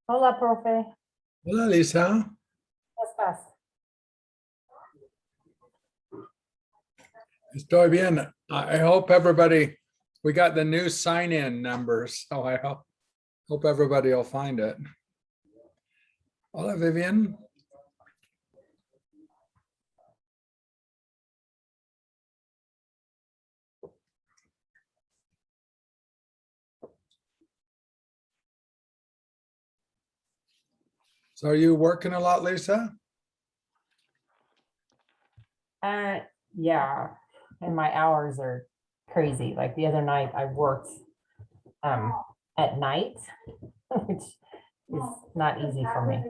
Hola, profe. Hola, Lisa. ¿Cómo estás? Estoy bien. I hope everybody, we got the new sign-in numbers, so I hope everybody will find it. Hola, Vivian. So are you working a lot, Lisa? Yeah, and my hours are crazy. Like the other night, I worked at night, which is not easy for me.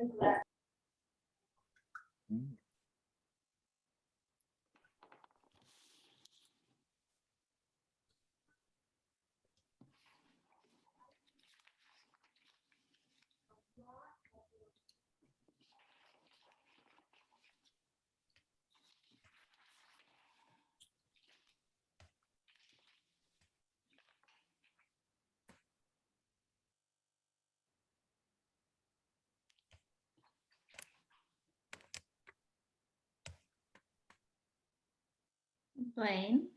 Blaine,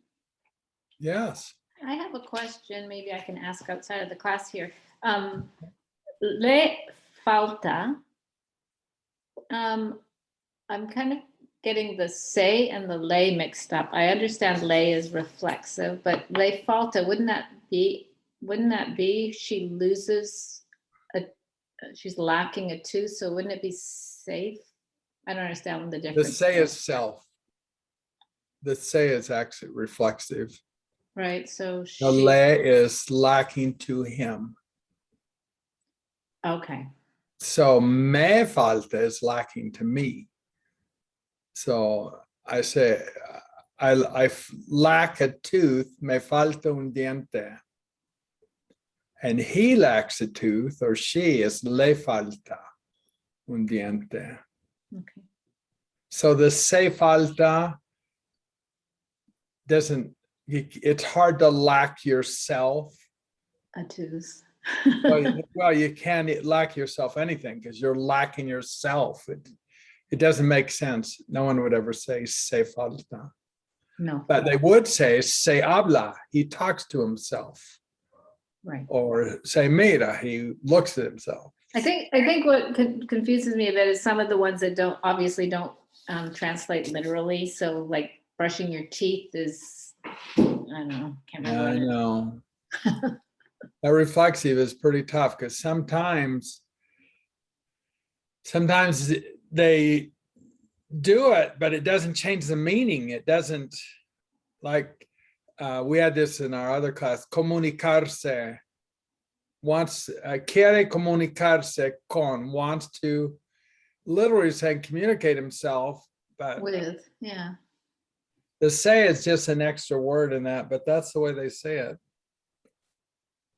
Yes. I have a question. Maybe I can ask outside of the class here. Le falta. I'm kind of getting the say and the lay mixed up. I understand lay is reflexive, but le falta, wouldn't that be she loses she's lacking a tooth, so wouldn't it be safe? I don't understand the The difference. say is self. The say is actually reflexive. Right, so The le is lacking to him. Okay. So me falta is lacking to me. So I say, I lack a tooth, me falta un diente. And he lacks a tooth, or she is le falta un diente. Okay. So the se falta doesn't, it's hard to lack yourself. A tooth. Well, you can't lack yourself anything because you're lacking yourself. It doesn't make sense. No one would ever say se falta. No. But they would say se habla. He talks to himself. Right. Or se mira. He looks at himself. I think what confuses me a bit is some of the ones that don't translate literally. So like brushing your teeth is, I don't know, can't remember. I know. That reflexive is pretty tough because sometimes they do it, but it doesn't change the meaning. It doesn't, like we had this in our other class, comunicarse. Quiere comunicarse con, wants to, literally saying communicate himself, but With, yeah. the say is just an extra word in that, but that's the way they say it.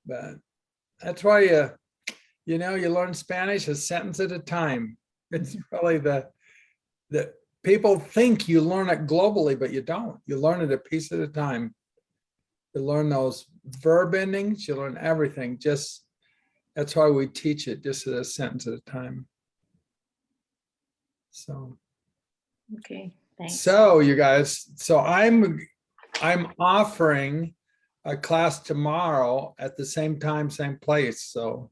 But that's why you learn Spanish a sentence at a time. It's really the people think you learn it globally, but you don't. You learn it a piece at a time. You learn those verb endings, you learn everything. Just that's why we teach it just a sentence at a time. So Okay, thanks. so you guys, so I'm offering a class tomorrow at the same time, same place. So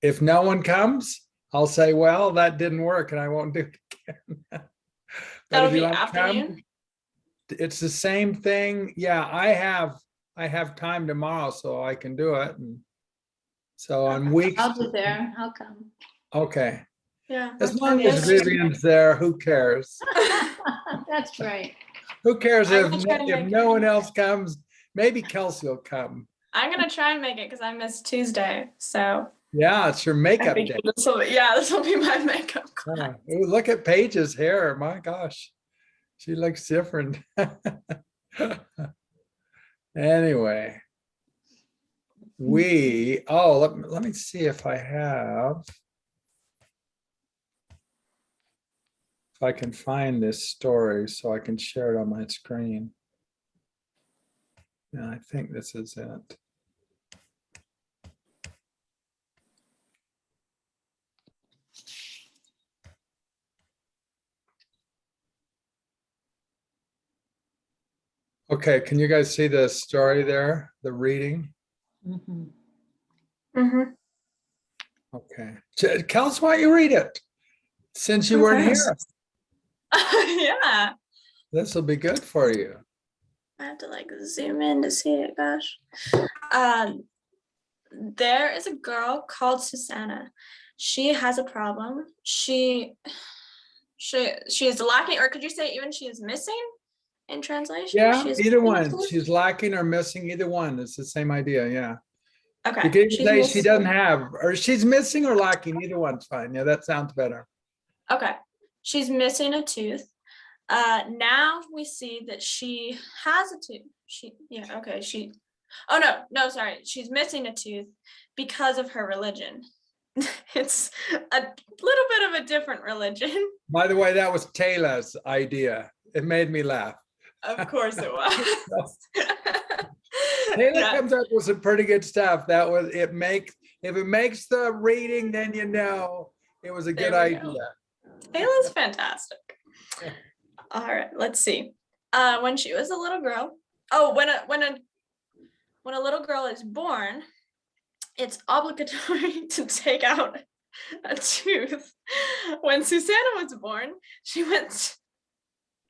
if no one comes, I'll say, well, that didn't work and I won't do it again. But That'll if you be want to afternoon? come, it's the same thing. Yeah, I have time tomorrow, so I can do it. And so on weeks. I'll be there. I'll come. Okay. Yeah. As that's long fine. as Vivian's there, who cares? That's right. Who cares I'm if gonna try to make no it. one else comes? Maybe Kelsey will come. I'm gonna try and make it because I missed Tuesday. So Yeah, it's your I makeup think day. this will be my makeup class. Yeah. Ooh, look at Paige's hair. My gosh, she looks different. Anyway, let me see if I can find this story so I can share it on my screen. Yeah, I think this is it. Okay, can you guys see the story there, the reading? Mhm. Mm-hmm. Okay. Tell us why you read it, since you weren't Okay. here. Yeah. This will be good for you. I have to like zoom in to see it, gosh. There is a girl called Susanna. She has a problem. She is lacking, or could you say even she is missing in translation? Yeah, She is either missing a one. tooth? She's lacking or missing, either one. It's the same idea, yeah. You Okay. can She's say she doesn't missing. have, or she's missing or lacking, either one's fine. Yeah, that sounds better. Okay. She's missing a tooth. Now we see that she has a tooth. Oh no, sorry. She's missing a tooth because of her religion. It's a little bit of a different religion. By the way, that was Taylor's idea. It made me laugh. Of course it was. Taylor Yeah, comes up with some pretty good stuff. That was if it makes the reading, then you know it was a good There we go. idea. Taylor's fantastic. All right, let's see. When she was a little girl, when a little girl is born, it's obligatory to take out a tooth. When Susanna was born, she went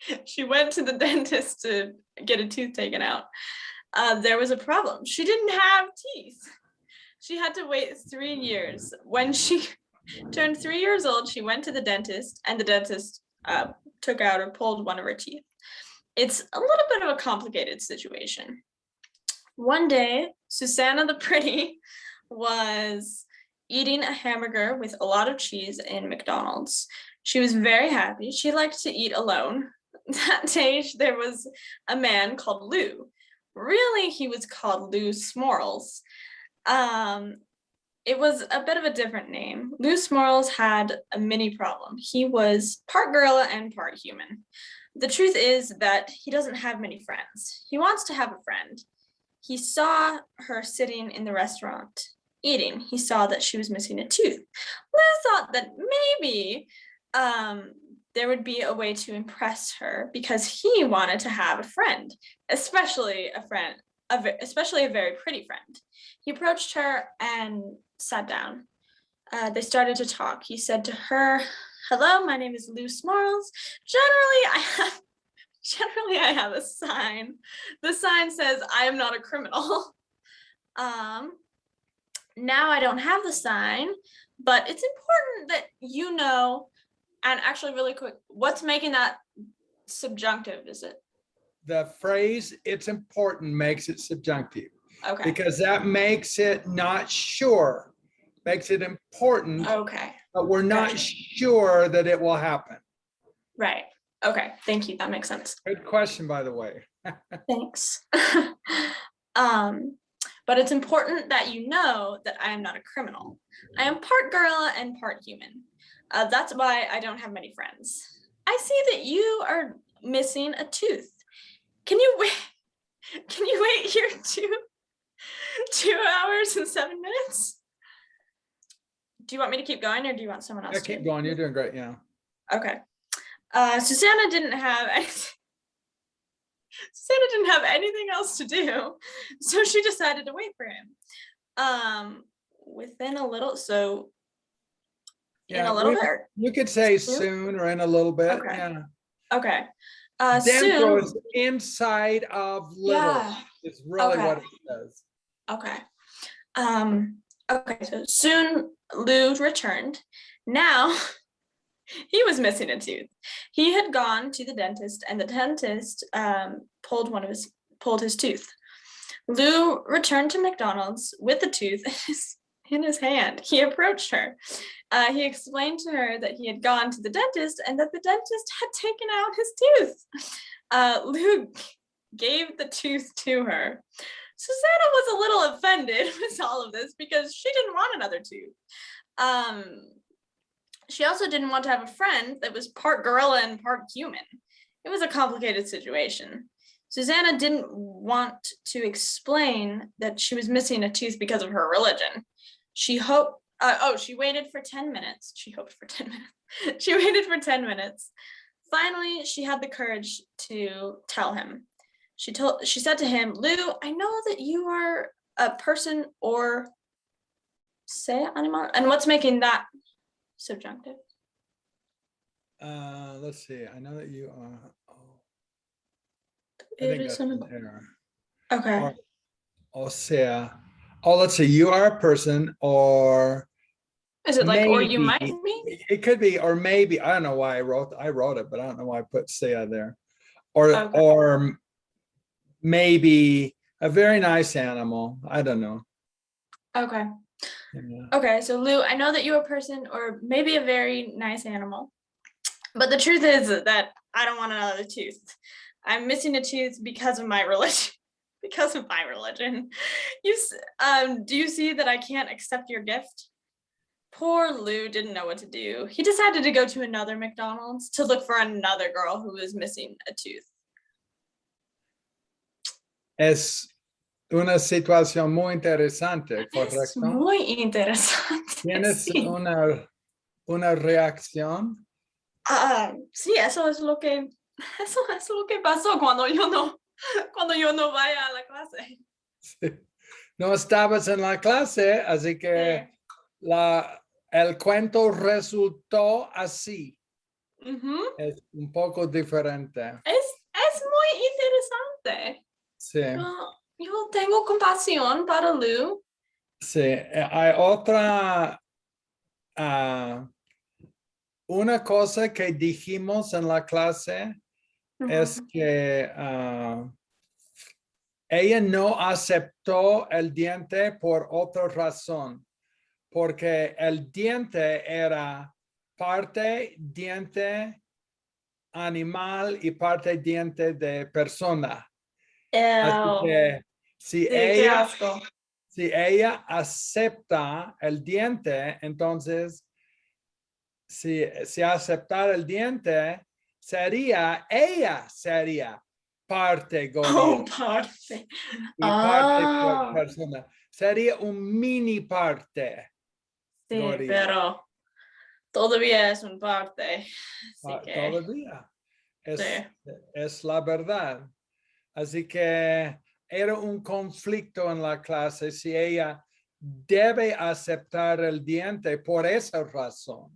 to the dentist to get a tooth taken out. There was a problem. She didn't have teeth. She had to wait 3 years. When she turned 3 years old, she went to the dentist, and the dentist took out or pulled one of her teeth. It's a little bit of a complicated situation. One day, Susanna the Pretty was eating a hamburger with a lot of cheese in McDonald's. She was very happy. She liked to eat alone. That day, there was a man called Lou. Really, he was called Lou Smorals. It was a bit of a different name. Lou Smorals had a mini problem. He was part gorilla and part human. The truth is that he doesn't have many friends. He wants to have a friend. He saw her sitting in the restaurant eating. He saw that she was missing a tooth. Lou thought that maybe there would be a way to impress her because he wanted to have a friend, especially a very pretty friend. He approached her and sat down. They started to talk. He said to her, "Hello, my name is Lou Smorals. Generally I have a sign. The sign says I am not a criminal. Now I don't have the sign, but it's important that you know." And actually, really quick, what's making that subjunctive? Is it? The phrase "it's important" makes it subjunctive Okay. because that makes it not sure, makes it important, Okay. but we're not Gotcha. sure that it will happen. Right. Okay. Thank you. That makes sense. Good question, by the way. Thanks. But it's important that you know that I am not a criminal. I am part gorilla and part human. That's why I don't have many friends. I see that you are missing a tooth. Can you wait? Can you wait here 2 hours and 7 minutes? Do you want me to keep going, or do you want someone else Yeah, to? keep going. You're doing great. Yeah. Okay. Susanna didn't have anything else to do, so she decided to wait for him. Within a little, so in a little bit. You could say Soon? soon or in a little bit. Okay. Yeah. Okay. Dentro Soon. is inside of little. Yeah. It's really Okay. what it says. Okay. Okay. So soon Lou returned. Now he was missing a tooth. He had gone to the dentist, and the dentist pulled his tooth. Lou returned to McDonald's with the tooth in his hand. He approached her. He explained to her that he had gone to the dentist and that the dentist had taken out his tooth. Lou gave the tooth to her. Susanna was a little offended with all of this because she didn't want another tooth. She also didn't want to have a friend that was part gorilla and part human. It was a complicated situation. Susanna didn't want to explain that she was missing a tooth because of her religion. She waited for 10 minutes. She hoped for 10 minutes. She waited for 10 minutes. Finally, she had the courage to tell him. she said to him, Lou, I know that you are a person or say animal. And what's making that subjunctive? Let's see. I know that you are. Oh, I think Eres that's un- an error. Okay. O sea, let's see. You are a person, or Is it like, or you might maybe be? it could be, or maybe. I don't know why I wrote it, but I don't know why I put sea there. Or Okay. or maybe a very nice animal. I don't know. Okay. Yeah. Okay. So Lou, I know that you're a person or maybe a very nice animal. But the truth is that I don't want another tooth. I'm missing a tooth because of my religion. Because of my religion. Do you see that I can't accept your gift? Poor Lou didn't know what to do. He decided to go to another McDonald's to look for another girl who was missing a tooth. Es una situación muy interesante, Es ¿correcto? muy interesante. ¿Tienes Sí. una reacción? Sí, eso es lo que pasó cuando yo no vaya a la clase. Sí. No estabas en la clase, así que Sí. el cuento resultó así. Ujú. Es un poco diferente. Es muy interesante. Sí, Yo tengo compasión para Lou. sí. Hay otra, una cosa que dijimos en la clase es que ella no aceptó el diente por otra razón, porque el diente era parte diente animal y parte diente de persona. Así que si Sí, qué asco. ella acepta el diente, entonces si aceptar el diente, ella sería parte gorila Oh, parte. y parte Ah, persona. Sería un mini parte sí, gorila. pero todavía es un parte. Así que, Todavía. sí. Es la verdad. Así que era un conflicto en la clase si ella debe aceptar el diente por esa razón.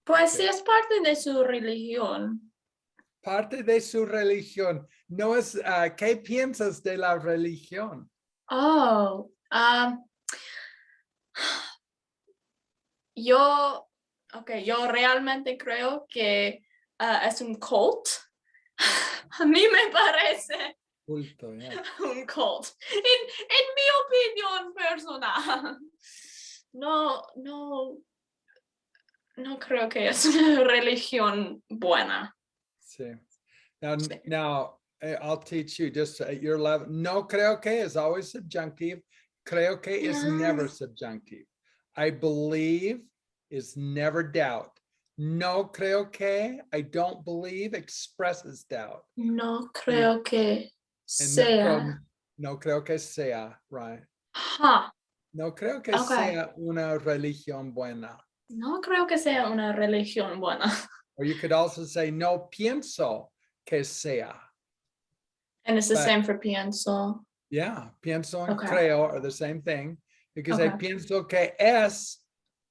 Pues sí, es parte de su religión. Parte de su religión. No es, ¿qué piensas de la religión? Oh, yo realmente creo que es un cult. A mí me parece Culto, ya. un cult. En mi opinión personal. No creo que es una religión buena. Sí. Now, I'll teach you just at your level. No creo que is always subjunctive. Creo que is never subjunctive. I believe is never doubt. No creo que, I don't believe, expresses doubt. No creo que And sea. no creo que sea, right? Huh. No creo que Okay. sea una religión buena. No creo que sea una religión buena. Or you could also say, no pienso que sea. And it's the But- same for pienso. Yeah, pienso and Okay. creo are the same thing. You can say, Okay. pienso que es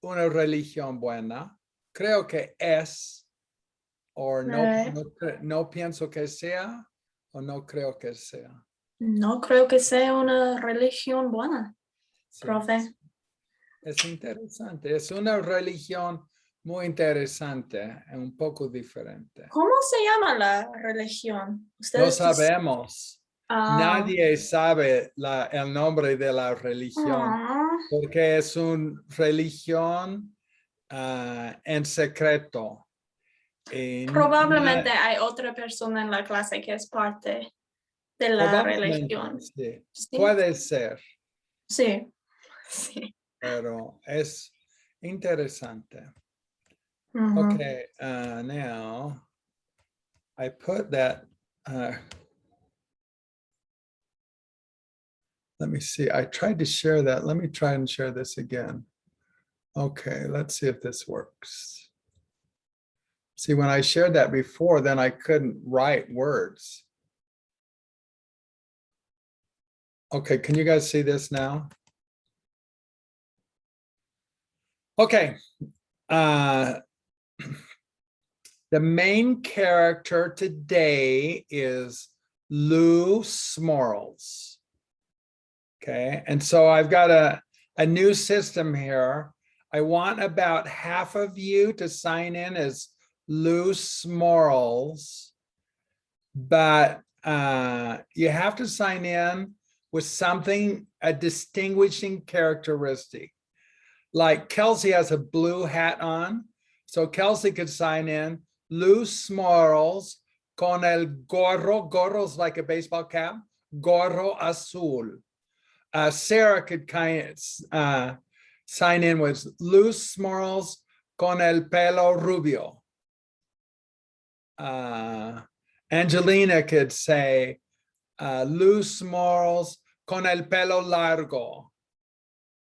una religión buena. Creo que es. Or Right. no pienso que sea. O no creo que sea. No creo que sea una religión buena, Sí. profe. Es interesante. Es una religión muy interesante. Un poco diferente. ¿Cómo se llama la religión? No Ustedes sabemos. Nadie dicen- sabe el nombre de la religión. Ah. Porque es una religión en secreto. Y Probablemente hay otra persona en la clase que es parte de la probablemente, religión. sí. Sí. Puede ser, Sí. Sí. pero es interesante. Ujú. Okay, now I put that. Let me see. I tried to share that. Let me try and share this again. Okay, let's see if this works. See, when I shared that before, then I couldn't write words. Okay, can you guys see this now? Okay. The main character today is Lou Smorals. Okay, and so I've got a new system here. I want about half of you to sign in as Lou Smorals, but you have to sign in with something, a distinguishing characteristic. Like Kelsey has a blue hat on, so Kelsey could sign in Lou Smorals con el gorro. Gorro's like a baseball cap. Gorro azul. Sarah could sign in with Lou Smorals con el pelo rubio. Angelina could say Lou Smorals con el pelo largo.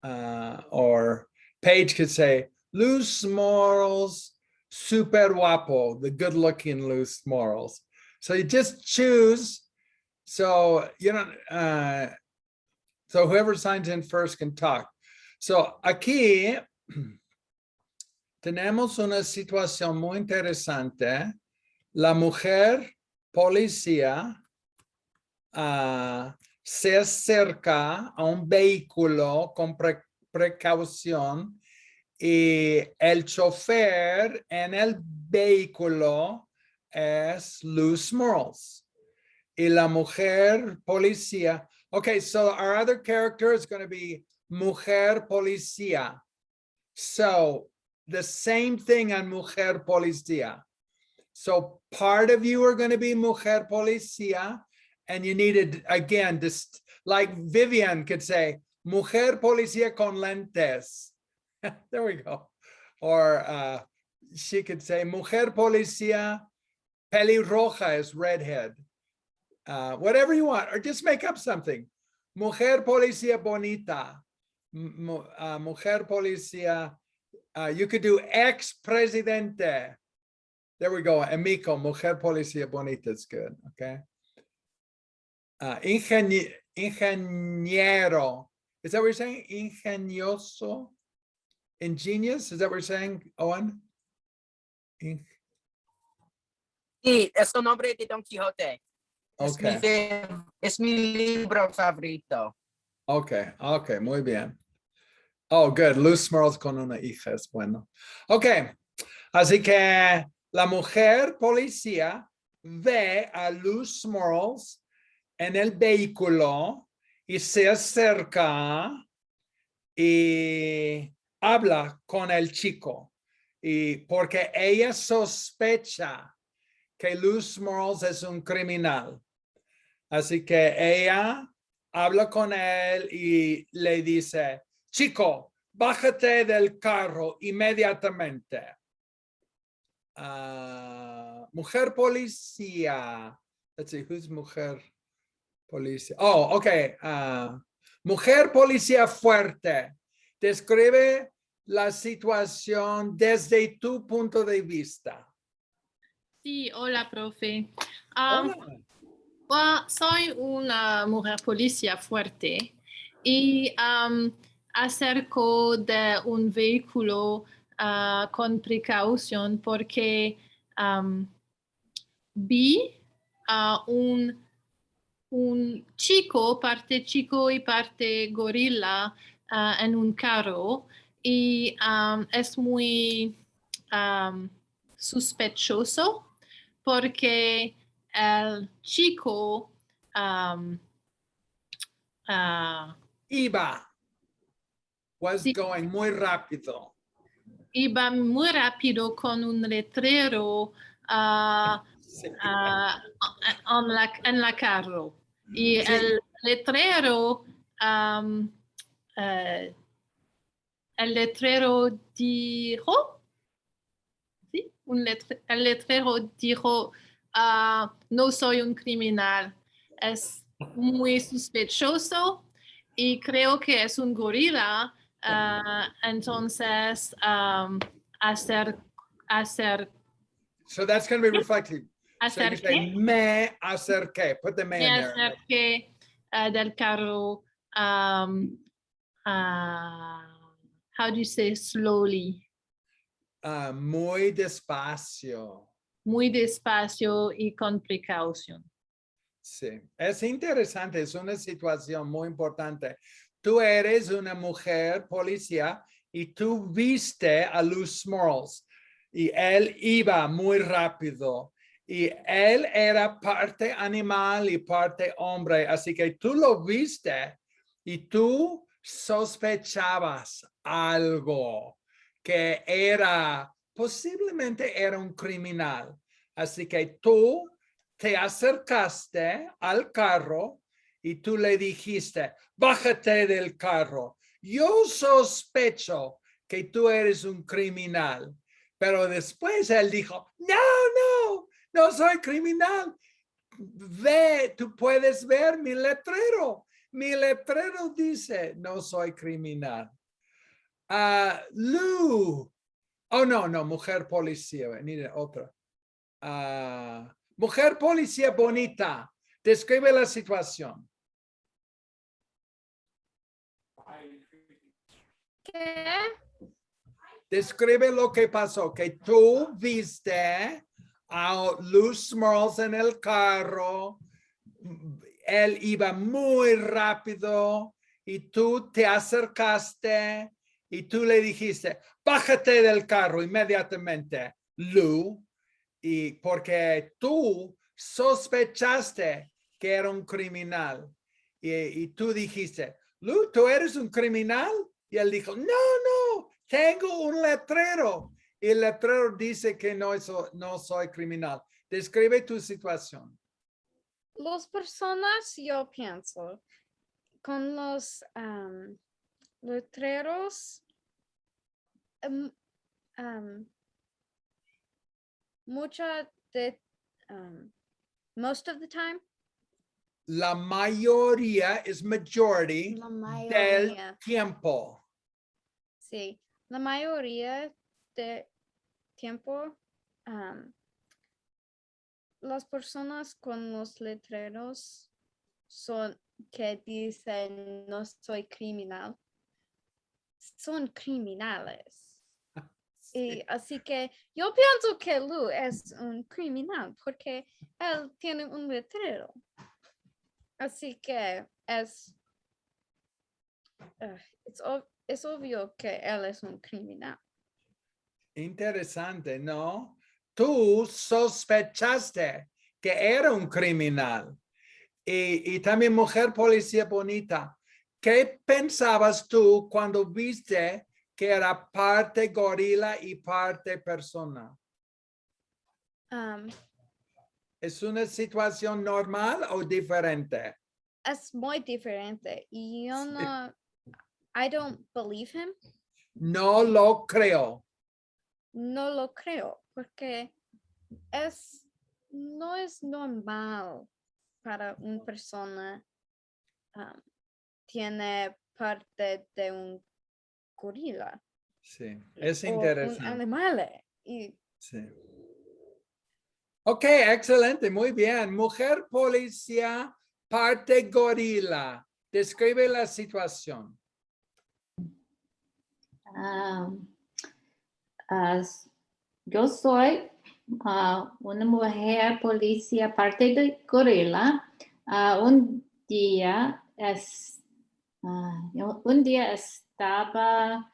Or Paige could say Lou Smorals super guapo, the good looking Lou Smorals. So you just choose. So you know, so whoever signs in first can talk. So aquí tenemos una situación muy interesante. La mujer policía se acerca a un vehículo con precaución y el chofer en el vehículo es Lou Smorals. Y la mujer policía. Okay, so our other character is going to be mujer policía. So the same thing on mujer policía. So part of you are going to be mujer policía, and you needed, again, just like Vivian could say, mujer policía con lentes. There we go. Or she could say, mujer policía pelirroja is redhead. Whatever you want, or just make up something. Mujer policía bonita. Mujer policía. You could do ex-presidente. There we go. Amico, mujer policía bonita is good. Okay. Ingeniero. Is that what you're saying? Ingenioso. Ingenious. Is that what you're saying, Owen? Sí, es un nombre de Don Quijote. Okay. Es mi libro favorito. Okay. Okay. Muy bien. Oh, good. Lou Smorals con una hija es bueno. Okay. Así que la mujer policía ve a Lou Smorals en el vehículo y se acerca y habla con el chico. Y porque ella sospecha que Lou Smorals es un criminal. Así que ella habla con él y le dice, chico, bájate del carro inmediatamente. Mujer policía. Let's see, who's mujer policía? Oh, okay. Mujer policía fuerte. Describe la situación desde tu punto de vista. Sí, hola, profe. Hola. Soy una mujer policía fuerte y acerco de un vehículo con precaución porque vi a un chico y parte gorila en un carro y es muy sospechoso porque el chico Was sí. going muy rápido. Iba muy rápido con un letrero Sí. en la carro. Y Sí. el letrero dijo, ¿sí? El letrero dijo, no soy un criminal, es muy sospechoso y creo que es un gorila, entonces So that's going to be reflective. So you say, acerqué, me acerqué. Put the me in there. acerqué del carro, how do you say slowly? Muy despacio. Muy despacio y con precaución. Sí, es interesante, es una situación muy importante. Tú eres una mujer policía y tú viste a Lou Smorals y él iba muy rápido y él era parte animal y parte hombre, así que tú lo viste y tú sospechabas algo que era, posiblemente era un criminal. Así que tú te acercaste al carro y tú le dijiste, bájate del carro. Yo sospecho que tú eres un criminal. Pero después él dijo, no soy criminal. Ve, tú puedes ver mi letrero. Mi letrero dice, no soy criminal. Lou. Oh, no, mujer policía. Mira, otra. Mujer policía bonita. Describe la situación. ¿Qué? Describe lo que pasó, que tú viste a Lou Smorals en el carro, él iba muy rápido y tú te acercaste y tú le dijiste, bájate del carro inmediatamente, Lou, y porque tú sospechaste que era un criminal y tú dijiste, Lou, ¿tú eres un criminal? Y él dijo, no, tengo un letrero. Y el letrero dice que no soy criminal. Describe tu situación. Las personas, yo pienso, con los letreros, mucha de, most of the time, La mayoría es majority la del mayoría, tiempo. sí, la mayoría de tiempo, las personas con los letreros son que dicen no soy criminal, son criminales. Y así que yo pienso que Lou es un criminal porque él tiene un letrero. Así que es obvio que él es un criminal. Interesante, ¿no? Tú sospechaste que era un criminal. Y también mujer policía bonita. ¿Qué pensabas tú cuando viste que era parte gorila y parte persona? ¿Es una situación normal o diferente? Es muy diferente y yo Sí. no, I don't believe him. No lo creo. No lo creo porque no es normal para una persona tiene parte de un gorila Sí, es o un interesante. animal. Y Sí. Ok, excelente, muy bien. Mujer policía, parte gorila. Describe la situación. Yo soy una mujer policía, parte de gorila. Un día estaba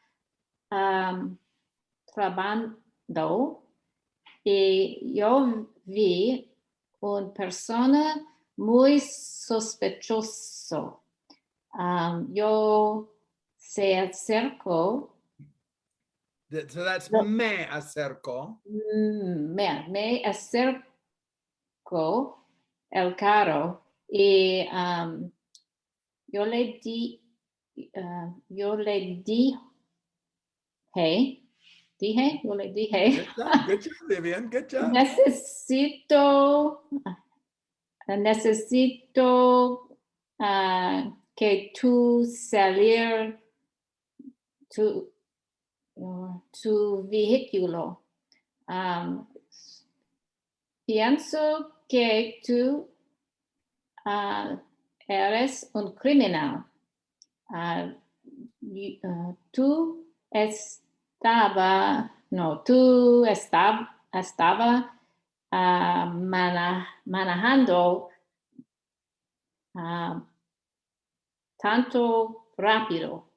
trabajando y yo vi una persona muy sospechoso. Yo se acercó. So that's No. me acerco. Me acercó el carro y yo le dije, yo le dije, Good job, Vivian, good job. necesito que tú salir tu vehículo. Pienso que tú eres un criminal. Tú estaba manejando tanto rápido.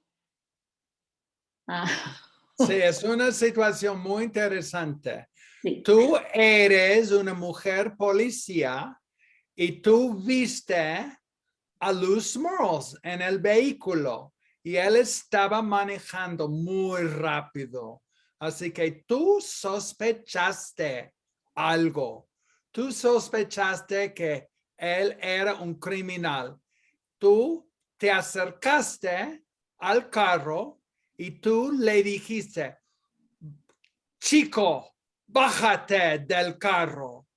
Sí, es una situación muy interesante. Sí. Tú eres una mujer policía y tú viste a Lou Smorals en el vehículo y él estaba manejando muy rápido. Así que tú sospechaste algo. Tú sospechaste que él era un criminal. Tú te acercaste al carro y tú le dijiste, chico, bájate del carro.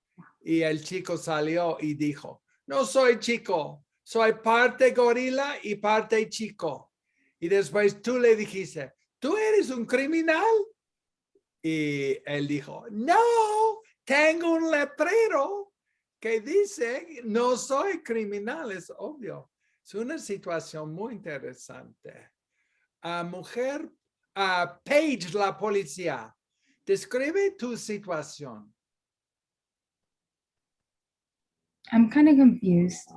Y el chico salió y dijo, no soy chico, soy parte gorila y parte chico. Y después tú le dijiste, ¿tú eres un criminal? Y él dijo, no, tengo un letrero que dice, no soy criminal, es obvio. Es una situación muy interesante. Mujer, Paige, la policía, describe tu situación. I'm kind of confused.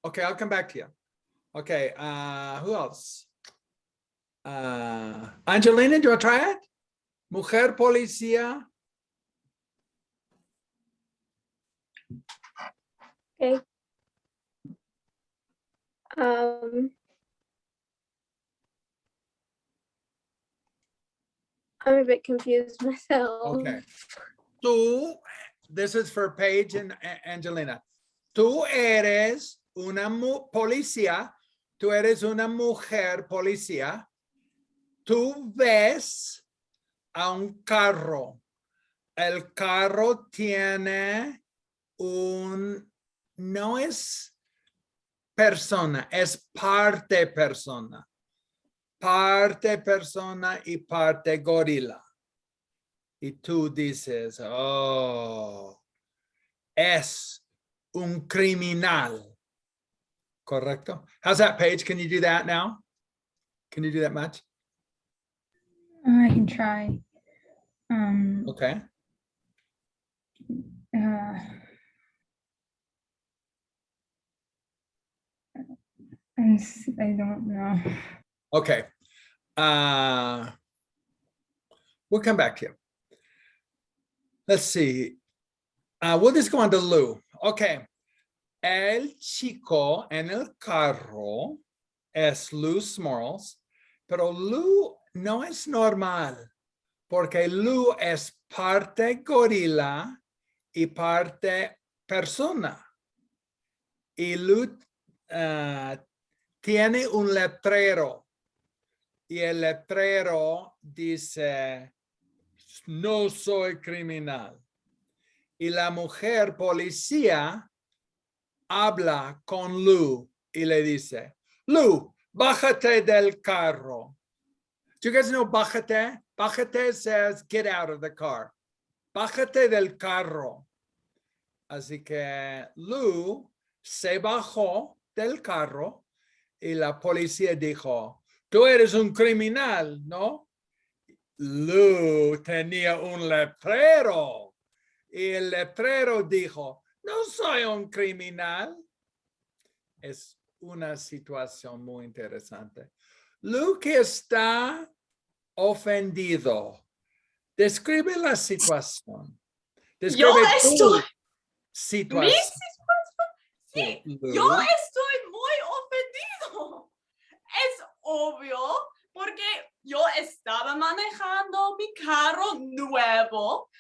Okay, I'll come back to you. Okay, who else? Angelina, do you want to try it? Mujer policía. Okay. I'm a bit confused myself. Okay. Tú, this is for Paige and Angelina. Tú eres una policía. Tú eres una mujer policía. Tú ves a un carro. El carro tiene no es persona, es parte persona. Parte persona y parte gorila. Y tú dices, oh, es un criminal. Correcto? How's that, Paige? Can you do that now? Can you do that much? I can try. Okay. I don't know. Okay. We'll come back to you. Let's see. We'll just go on to Lou. Okay. El chico en el carro es Lou Smorals, pero Lou no es normal, porque Lou es parte gorila y parte persona. Y Lou tiene un letrero y el letrero dice, no soy criminal. Y la mujer policía habla con Lou y le dice, Lou, bájate del carro. Do you guys know bájate? Bájate says get out of the car. Bájate del carro. Así que Lou se bajó del carro y la policía dijo, tú eres un criminal, ¿no? Lou tenía un letrero y el letrero dijo, no soy un criminal. Es una situación muy interesante. Lou que está ofendido. Describe la situación. Describe tu situación. Sí, Lou. yo estoy muy ofendido. Es obvio porque yo estaba manejando mi carro nuevo.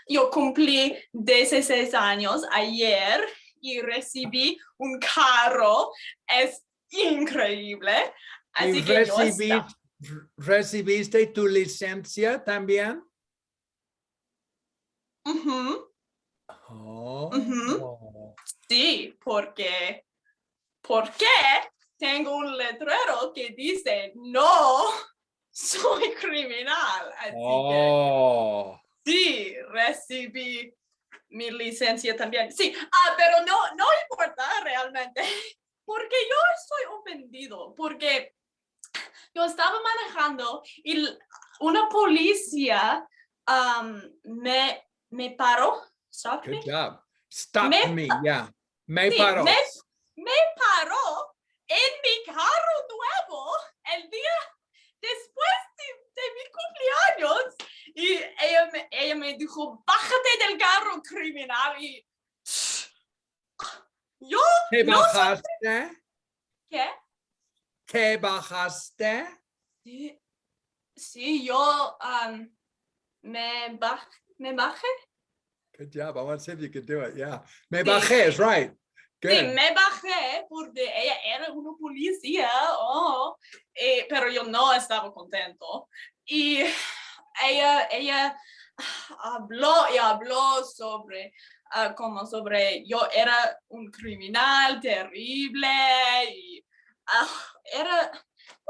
Yo cumplí 16 años ayer y recibí un carro. Es increíble. Así ¿Y que yo estaba. recibiste tu licencia también? Ujú, Oh. ujú. Sí, porque tengo un letrero que dice no soy criminal. Así que sí, recibí mi licencia también. Sí, pero no importa realmente, porque yo estoy ofendido, porque yo estaba manejando y una policía me paró. Stop me. Good job. Stop Me me, yeah. Me Sí, paró. me paró en mi carro nuevo el día después de mi cumpleaños y ella me dijo, bájate del carro criminal y yo ¿Te no sé bajaste? qué. ¿Te bajaste? Sí, yo me bajé. Good job. I want to see if you could do it. Yeah. Me bajé is right. Sí, Good. me bajé porque ella era una policía, pero yo no estaba contento. Y ella habló sobre, como sobre yo era un criminal terrible y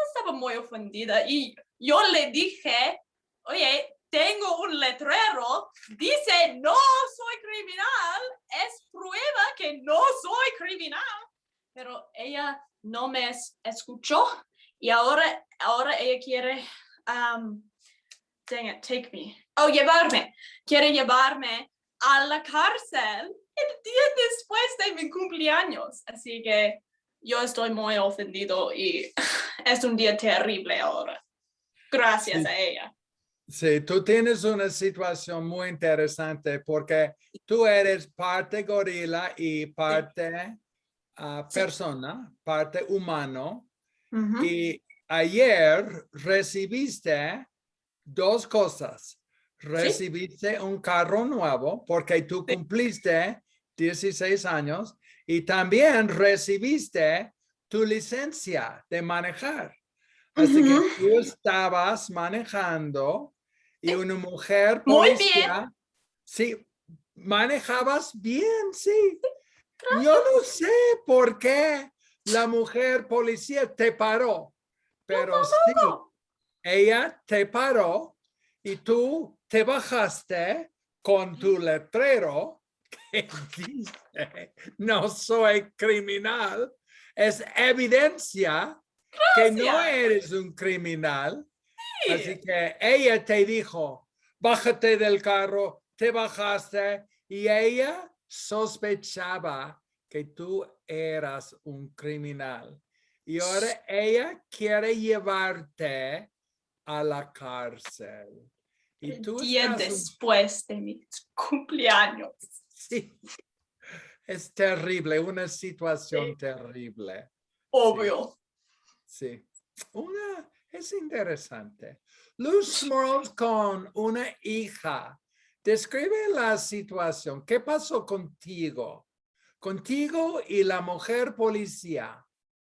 estaba muy ofendida. Y yo le dije, oye, tengo un letrero, dice no soy criminal, es prueba que no soy criminal. Pero ella no me escuchó y ahora ella quiere take me. Quiere llevarme a la cárcel el día después de mi cumpleaños. Así que yo estoy muy ofendido y es un día terrible ahora. Gracias Sí. a ella. Sí, tú tienes una situación muy interesante porque tú eres parte gorila y parte Sí. persona, parte humano. Ujú. Y ayer recibiste dos cosas. Recibiste un carro nuevo porque tú cumpliste 16 años y también recibiste tu licencia de manejar. Así que Ujú. tú estabas manejando y una mujer Muy policía, sí, manejabas bien, sí. Yo no sé por qué la mujer policía te paró, pero sí, ella te paró y tú te bajaste con tu letrero que dice, no soy criminal. Es evidencia que no eres un criminal. Así que ella te dijo, bájate del carro, te bajaste y ella sospechaba que tú eras un criminal. Y ahora ella quiere llevarte a la cárcel. Y El tú día estás después de mi cumpleaños. Sí, es terrible, una situación Sí. terrible. Obvio. Sí, es interesante. Lou Smorals con una hija. Describe la situación. ¿Qué pasó contigo? Contigo y la mujer policía.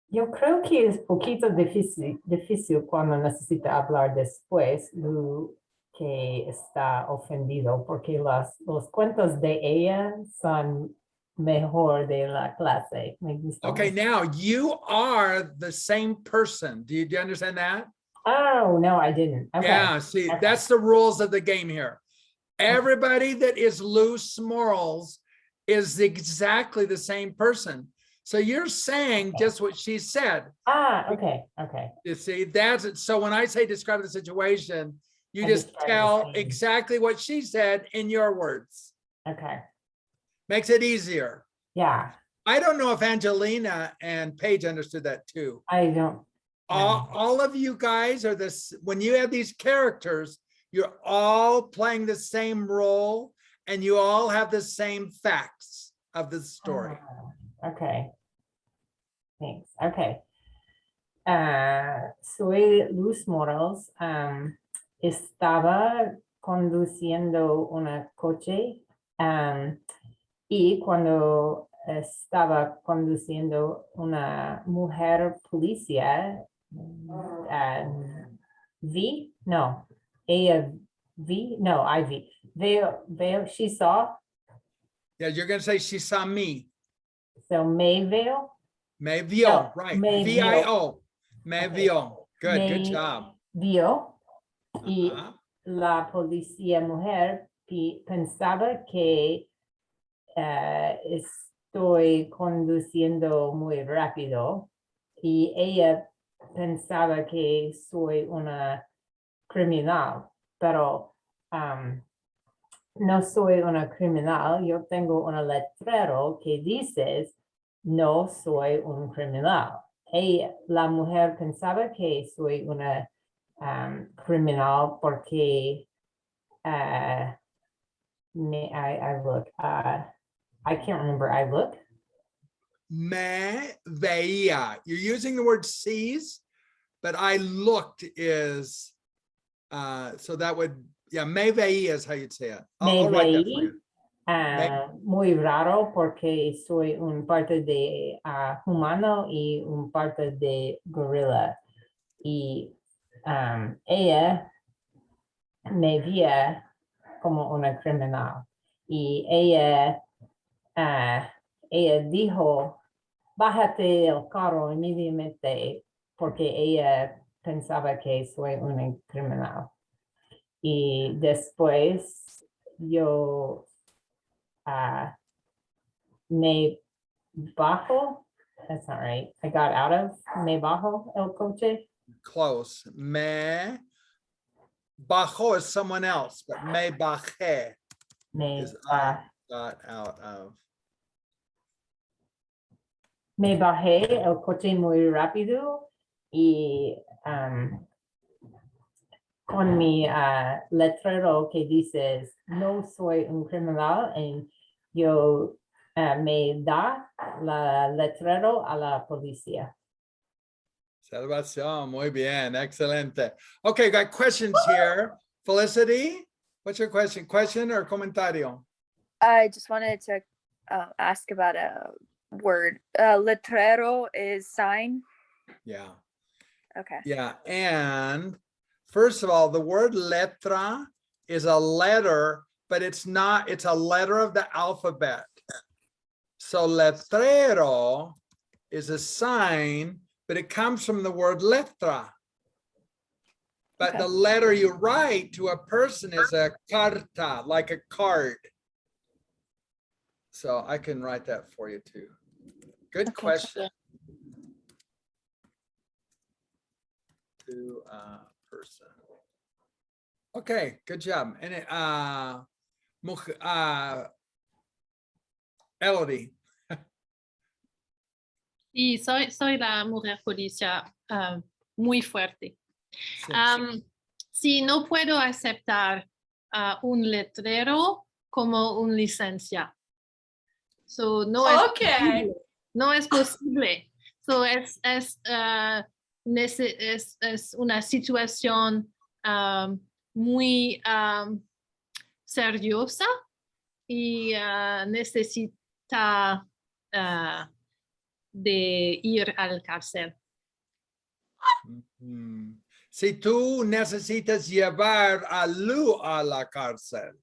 Yo creo que es poquito difícil cuando necesita hablar después, Lu, que está ofendido, porque los cuentos de ella son mejor de la clase. Me gusta Okay, mucho. now you are the same person. Do you understand that? Oh, no, I didn't. Okay. Yeah, see, Okay. that's the rules of the game here. Everybody that is Lou Smorals is exactly the same person. So you're saying just what she said. Okay. Okay. You see, that's it. So when I say describe the situation, you I just describe the tell scene. exactly what she said in your words. Okay. Makes it easier. Yeah, I don't know if Angelina and Paige understood that too. I don't. All of you guys are this, when you have these characters, you're all playing the same role and you all have the same facts of the story. Okay. Thanks. Okay. Soy Lou Smorals. Estaba conduciendo una coche y cuando estaba conduciendo una mujer policía, I vi. Veo, she saw, Yeah, you're going to say she saw me. so me veo. Me vio, No, right. me V-I-O. Me Okay. vio. Good Me job. vio y Uh-huh. la policía mujer pensaba que estoy conduciendo muy rápido y ella pensaba que soy una criminal, pero no soy una criminal. Yo tengo un letrero que dice no soy un criminal. La mujer pensaba que soy una criminal porque I look. I can't remember. I look. Me veía. You're using the word sees, but I looked is, so that would, yeah, me veía is how you'd say it. Me I'll write that for veí. you. Muy raro porque soy un parte de humano y un parte de gorila. Y ella me veía como una criminal. Y ella dijo, bájate el carro inmediatamente porque ella pensaba que soy una criminal. Y después yo me bajo. That's not right. I got out of me bajo el coche. Close. Me bajo is someone else, but me bajé Me, is I got out of. me bajé el coche muy rápido y con mi letrero que dice no soy un criminal y yo me da la letrero a la policía. Salvación, muy bien, excelente. Okay, got questions here. Felicity, what's your question? Question or comentario? I just wanted to ask about a word. Letrero is sign. Yeah. Okay. Yeah, and first of all, the word letra is a letter, but it's not, it's a letter of the alphabet. So letrero is a sign, but it comes from the word letra. But the letter you write to a person is a carta, like a card. So I can write that for you too. Good question. To a person. Okay, good job. And Elodie. Y soy la mujer policía muy fuerte. Sí. Si no puedo aceptar un letrero como una licencia. So, no es posible. So, es una situación muy seriosa y necesita de ir al cárcel. Si tú necesitas llevar a Lou a la cárcel.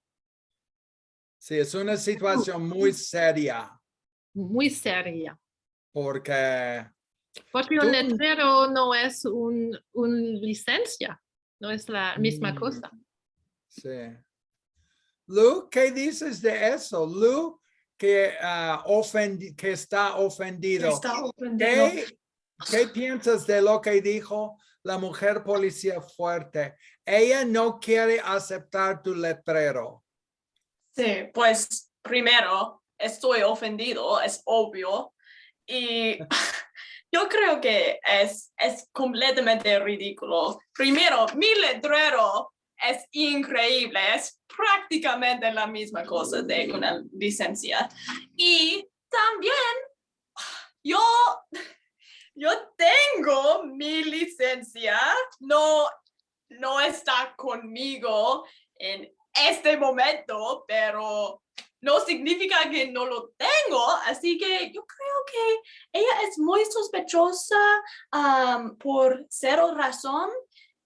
Sí, es una situación muy seria. Muy seria. Porque un letrero no es un licencia, no es la misma cosa. Sí. Lou, ¿qué dices de eso? Lou, que está ofendido. ¿Qué piensas de lo que dijo la mujer policía fuerte? Ella no quiere aceptar tu letrero. Sí, pues primero estoy ofendido, es obvio. Y yo creo que es completamente ridículo. Primero, mi letrero es increíble, es prácticamente la misma cosa de una licencia. Y también yo tengo mi licencia, no está conmigo en este momento, pero no significa que no lo tengo, así que yo creo que ella es muy sospechosa por cero razón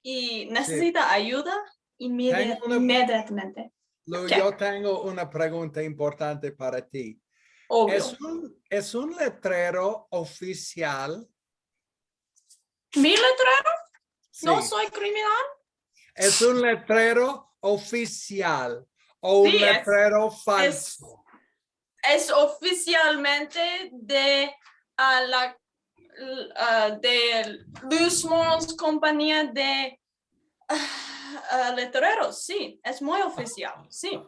y necesita ayuda inmediatamente. Lou, yo tengo una pregunta importante para ti. Obvio. ¿Es un letrero oficial? ¿Mi letrero? Sí. ¿No soy criminal? ¿Es un letrero oficial o un letrero falso? es oficialmente de de Lou Smorals compañía de letreros, sí, es muy oficial, sí.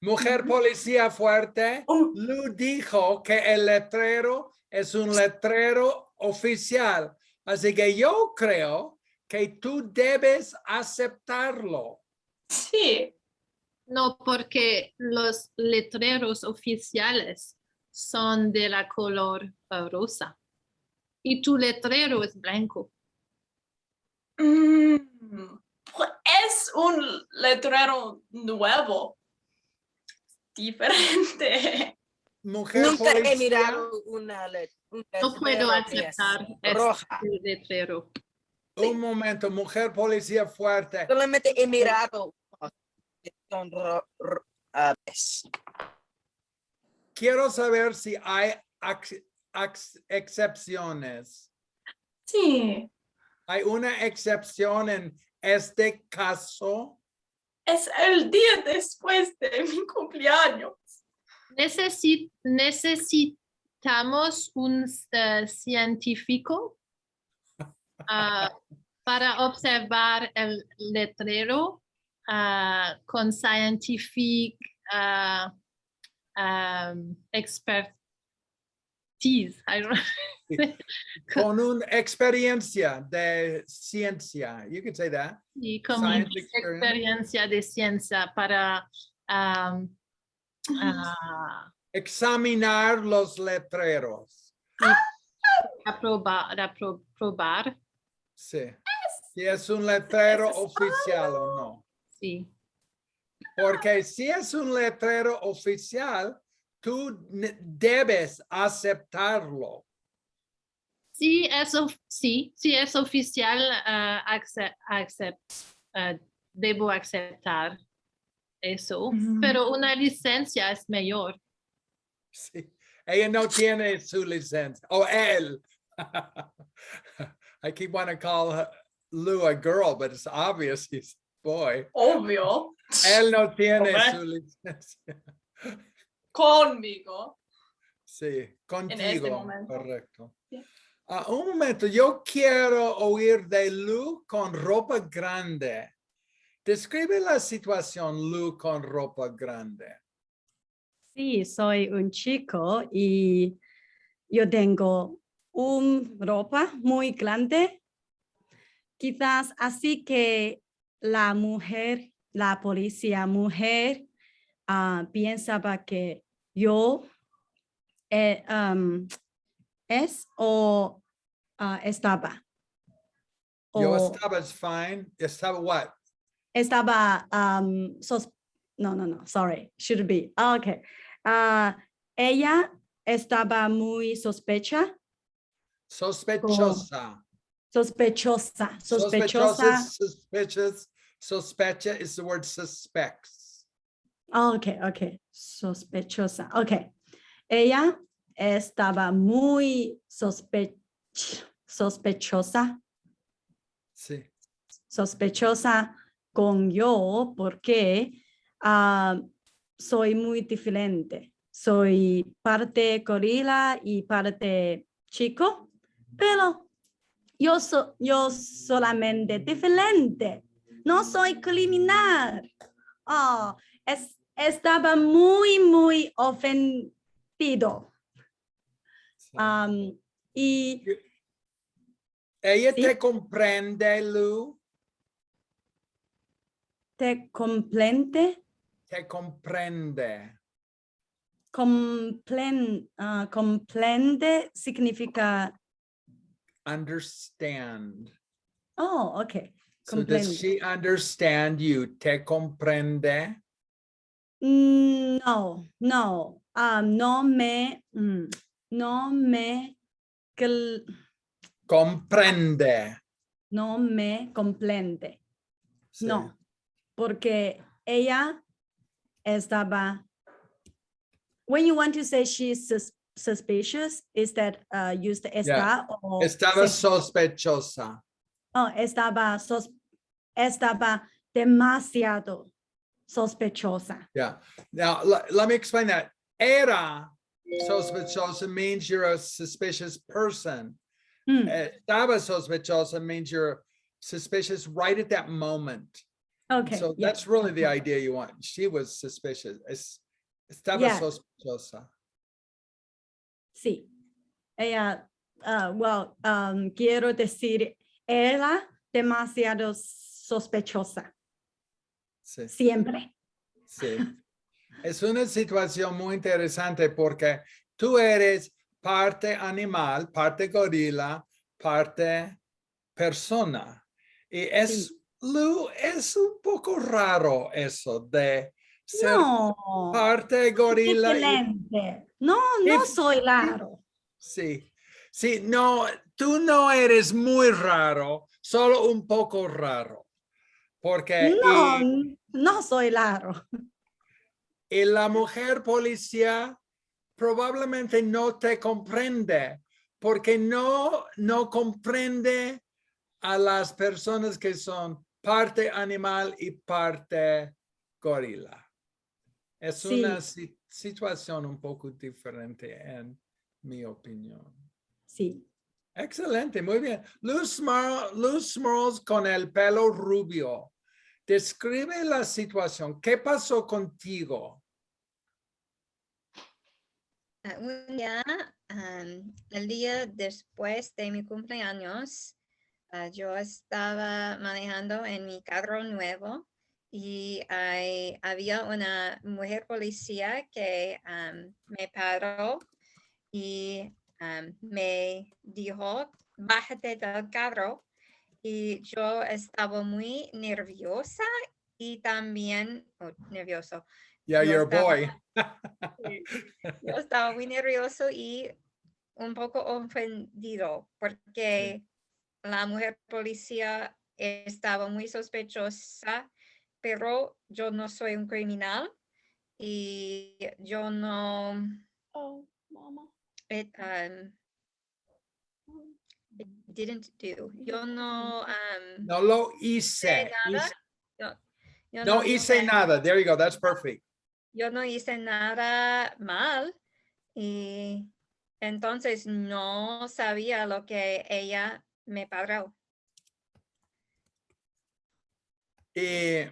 Mujer policía fuerte, Lou dijo que el letrero es un letrero oficial, así que yo creo que tú debes aceptarlo. Sí. No, porque los letreros oficiales son de la color rosa y tu letrero es blanco. Es un letrero nuevo, diferente. Mujer Nunca he policía. mirado un No puedo letrero que es aceptar roja. este letrero. Un momento, mujer policía fuerte. Solamente he mirado que son Quiero saber si hay excepciones. Sí, ¿Hay una excepción en este caso? es el día después de mi cumpleaños. Necesitamos un científico para observar el letrero con scientific expertise. I don't know. Con una experiencia de ciencia. You could say that. Y con Science experience. experiencia de ciencia para Examinar los letreros. aprobar. Sí. Si es un letrero oficial o no. Sí. Porque si es un letrero oficial, tú debes aceptarlo. Sí, es oficial, debo aceptar eso, pero una licencia es mejor. Sí. Ella no tiene su licencia. O él. I keep wanting to call Lou a girl, but it's obvious he's a boy. Obvio. Él no tiene Hombre. su licencia. Conmigo. Sí, contigo. En este momento. Correcto. Sí. Un momento, yo quiero oír de Lou con ropa grande. Describe la situación, Lou, con ropa grande. Sí, soy un chico y yo tengo ropa muy grande. Quizás así que la policía mujer pensaba que yo es o estaba. Yo O estaba fine. Estaba what? estaba, no, sorry, should be. Okay. Ella estaba muy Sospechosa. sospechosa. Suspicious. Sospecha is the word suspects. Okay. Sospechosa. Okay. Ella estaba muy sospechosa. Sí. Sospechosa con yo porque soy muy diferente. Soy parte gorila y parte chico, pero yo solamente diferente. No soy criminal. Estaba muy ofendido. Sí. Y ¿Ella ¿sí? te comprende, Lou? ¿Te comprende? Te comprende. Comprende significa. Understand. Oh, okay. So does Comprende. she understand you? ¿Te comprende? No. No me Comprende. no me comprende. Sí. No, porque ella estaba. When you want to say she's suspicious, is that use the está or Estaba sospechosa. estaba demasiado sospechosa. Yeah. Now, let me explain that. Era sospechosa means you're a suspicious person. Mm, Estaba sospechosa means you're suspicious right at that moment. okay. So yeah. that's really the idea you want. She was suspicious. Estaba Yeah. sospechosa. Sí. Ella, well, quiero decir, era demasiado sospechosa. Sí. Siempre. Sí. Es una situación muy interesante porque tú eres parte animal, parte gorila, parte persona. Y es, Sí. Lou, es un poco raro eso de ser No. parte gorila. Excelente. No, no If- soy raro. Sí, sí, no, tú no eres muy raro, solo un poco raro. Porque No, no soy raro. y la mujer policía probablemente no te comprende porque no comprende a las personas que son parte animal y parte gorila. Es Sí. una situación un poco diferente en mi opinión. Sí. Excelente, muy bien. Lou Smorals con el pelo rubio. Describe la situación. ¿Qué pasó contigo? Un día, el día después de mi cumpleaños, yo estaba manejando en mi carro nuevo y había una mujer policía que me paró y me dijo, bájate del carro. Y yo estaba muy nerviosa y también, nervioso. Yeah, Yo you're a estaba- boy. Yo estaba muy nervioso y un poco ofendido porque la mujer policía estaba muy sospechosa, pero yo no soy un criminal y yo no... Oh, mama. It didn't do. Yo no... No lo hice. nada. Yo No hice nada. There you go. That's perfect. Yo no hice nada mal y entonces no sabía lo que ella me paró. Y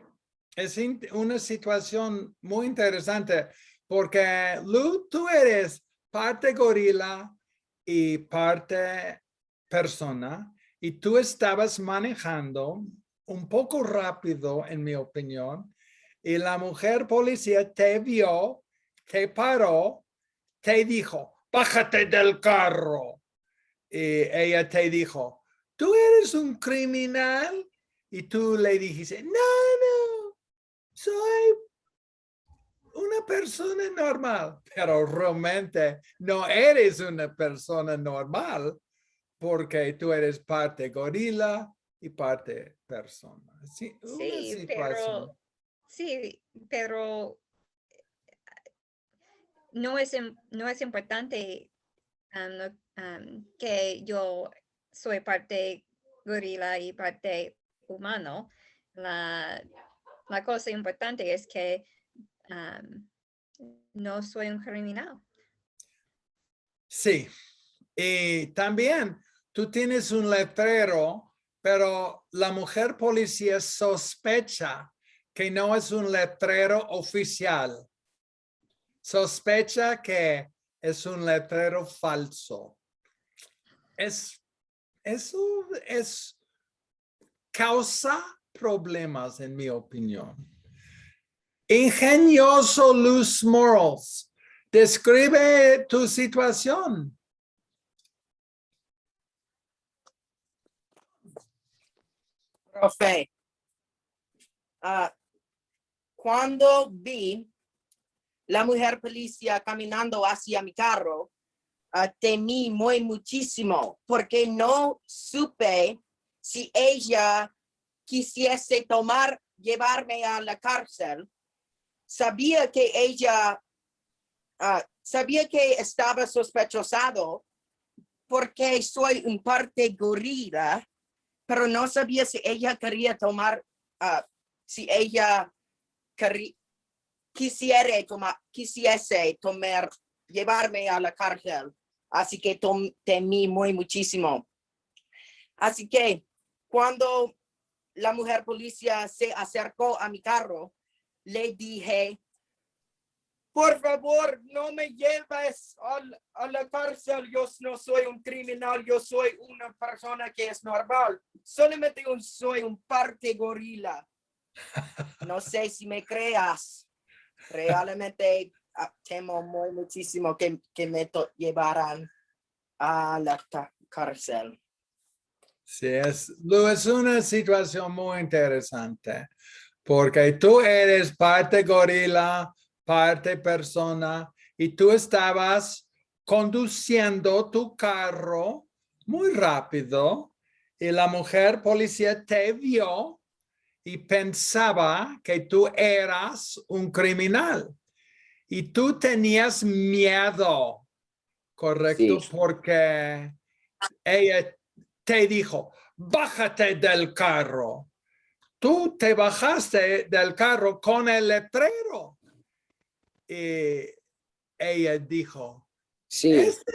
es una situación muy interesante porque Lou, tú eres parte gorila y parte persona y tú estabas manejando un poco rápido, en mi opinión, y la mujer policía te vio, te paró, te dijo, bájate del carro. Y ella te dijo, tú eres un criminal. Y tú le dijiste, no, soy una persona normal, pero realmente no eres una persona normal porque tú eres parte gorila y parte persona. Sí, una situación. Pero no es importante que yo soy parte gorila y parte humano. La cosa importante es que no soy un criminal. Sí, y también tú tienes un letrero, pero la mujer policía sospecha que no es un letrero oficial. Sospecha que es un letrero falso. Eso causa problemas, en mi opinión. Ingenioso Lou Smorals. Describe tu situación. Profe, cuando vi la mujer policía caminando hacia mi carro, temí muchísimo porque no supe si ella quisiese llevarme a la cárcel. Sabía que ella, sabía que estaba sospechosado porque soy un parte gorila, pero no sabía si ella quería quisiese llevarme a la cárcel. Así que temí muchísimo. Así que cuando la mujer policía se acercó a mi carro, le dije, por favor, no me lleves a la cárcel. Yo no soy un criminal, yo soy una persona que es normal. Solamente soy un parte gorila. No sé si me creas. Realmente temo muchísimo que me llevaran a la cárcel. Sí, Lou, es una situación muy interesante porque tú eres parte gorila, parte persona y tú estabas conduciendo tu carro muy rápido y la mujer policía te vio y pensaba que tú eras un criminal y tú tenías miedo, ¿correcto? Sí. Porque ella te dijo, bájate del carro. Tú te bajaste del carro con el letrero. Y ella dijo, Sí. este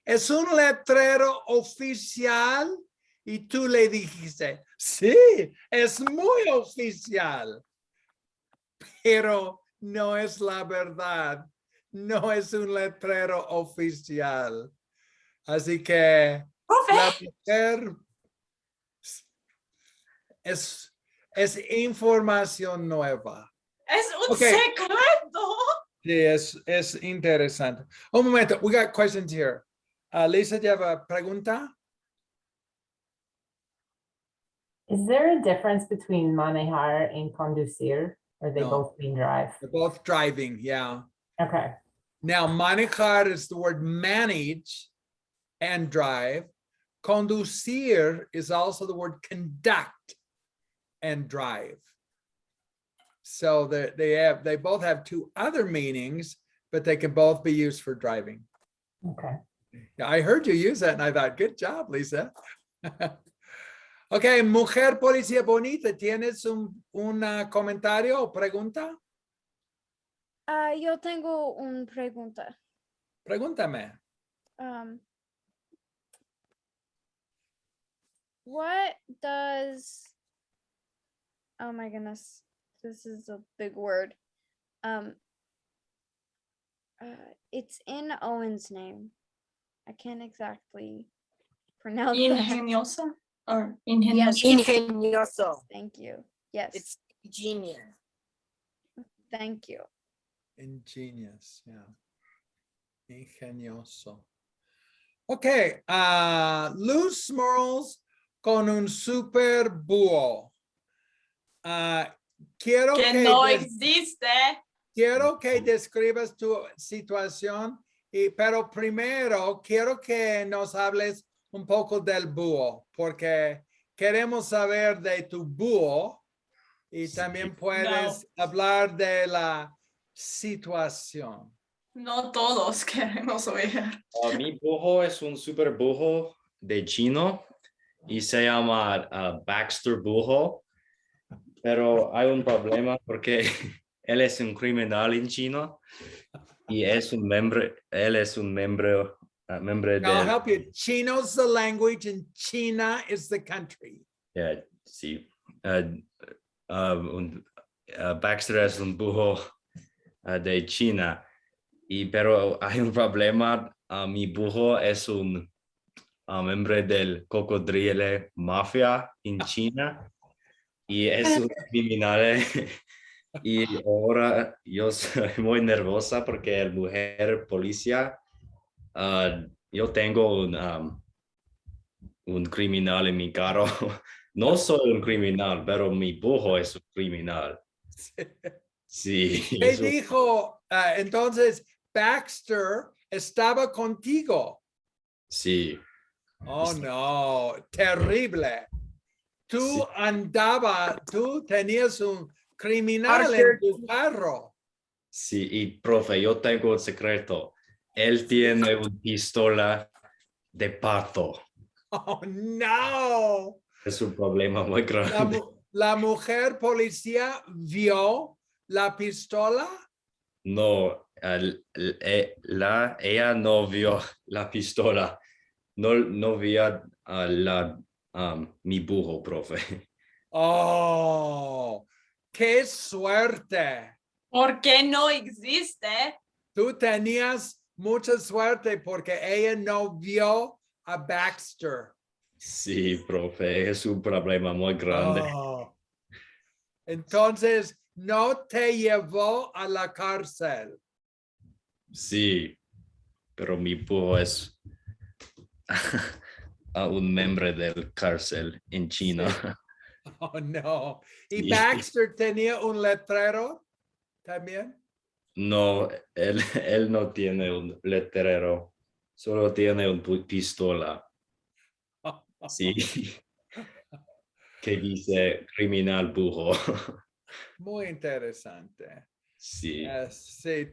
es un letrero oficial. Y tú le dijiste, sí, es muy oficial. Pero no es la verdad. No es un letrero oficial. Así que la mujer es información nueva. Es un Okay. secreto. Sí, es interesante. Un momento, we got questions here. Lisa, ¿you have a pregunta? Is there a difference between manejar and conducir? Or they No. both mean drive? They're both driving, yeah. Okay. Now, manejar is the word manage and drive. Conducir is also the word conduct and drive. So they both have two other meanings, but they can both be used for driving. Okay. Yeah, I heard you use that and I thought, good job, Lisa. Okay, mujer policía bonita, ¿tienes un comentario o pregunta? Yo tengo una pregunta. Pregúntame. What does, oh my goodness, this is a big word. It's in Owen's name. I can't exactly pronounce that. Ingeniosa or Yes. ingenioso. Ingenioso. Thank you. Yes. It's genius. Thank you. Ingenious, yeah. Ingenioso. Okay, Lou Smorals con un super búho. Quiero Que que no existe. Quiero que describas tu situación, pero primero quiero que nos hables un poco del búho, porque queremos saber de tu búho y también puedes hablar de la situación. No todos queremos oír. Mi búho es un super búho de chino y se llama Baxter Búho, pero hay un problema porque él es un criminal en China y él es un miembro I'll help you. Chino's the language and China is the country. Yeah, sí. Baxter es un búho de China, pero hay un problema. Mi búho es un miembro del cocodrilo mafia en China y es un criminal. Y ahora yo soy muy nerviosa porque el mujer policía, yo tengo un criminal en mi carro. No soy un criminal, pero mi búho es un criminal. Sí. ¿Qué dijo? Entonces, Baxter estaba contigo. Sí. Oh, no, terrible. Tú tú tenías un criminal en tu carro. Sí, y profe, yo tengo un secreto. Él tiene una pistola de pato. Oh, no. Es un problema muy grande. La mujer policía vio la pistola? No, ella no vio la pistola. No vio mi burro, profe. Oh, qué suerte. ¿Por qué no existe? Tú tenías mucha suerte porque ella no vio a Baxter. Sí, profe, es un problema muy grande. Oh. Entonces, no te llevó a la cárcel. Sí, pero mi burro es a un miembro del cárcel en China. Sí. Oh, no. ¿Y Sí. Baxter tenía un letrero también? No, él no tiene un letrero, solo tiene una pistola. Sí, que dice criminal burro. Muy interesante. Sí, Sí.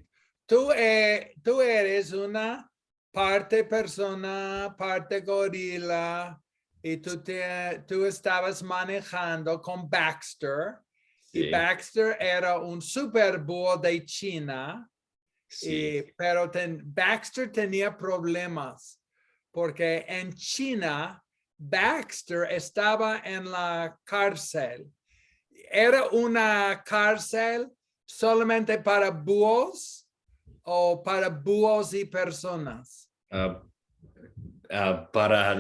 Tú eres una parte persona, parte gorila, y tú estabas manejando con Baxter, y sí, Baxter era un super búho de China, sí. pero Baxter tenía problemas, porque en China, Baxter estaba en la cárcel. ¿Era una cárcel solamente para búhos o para búhos y personas? Para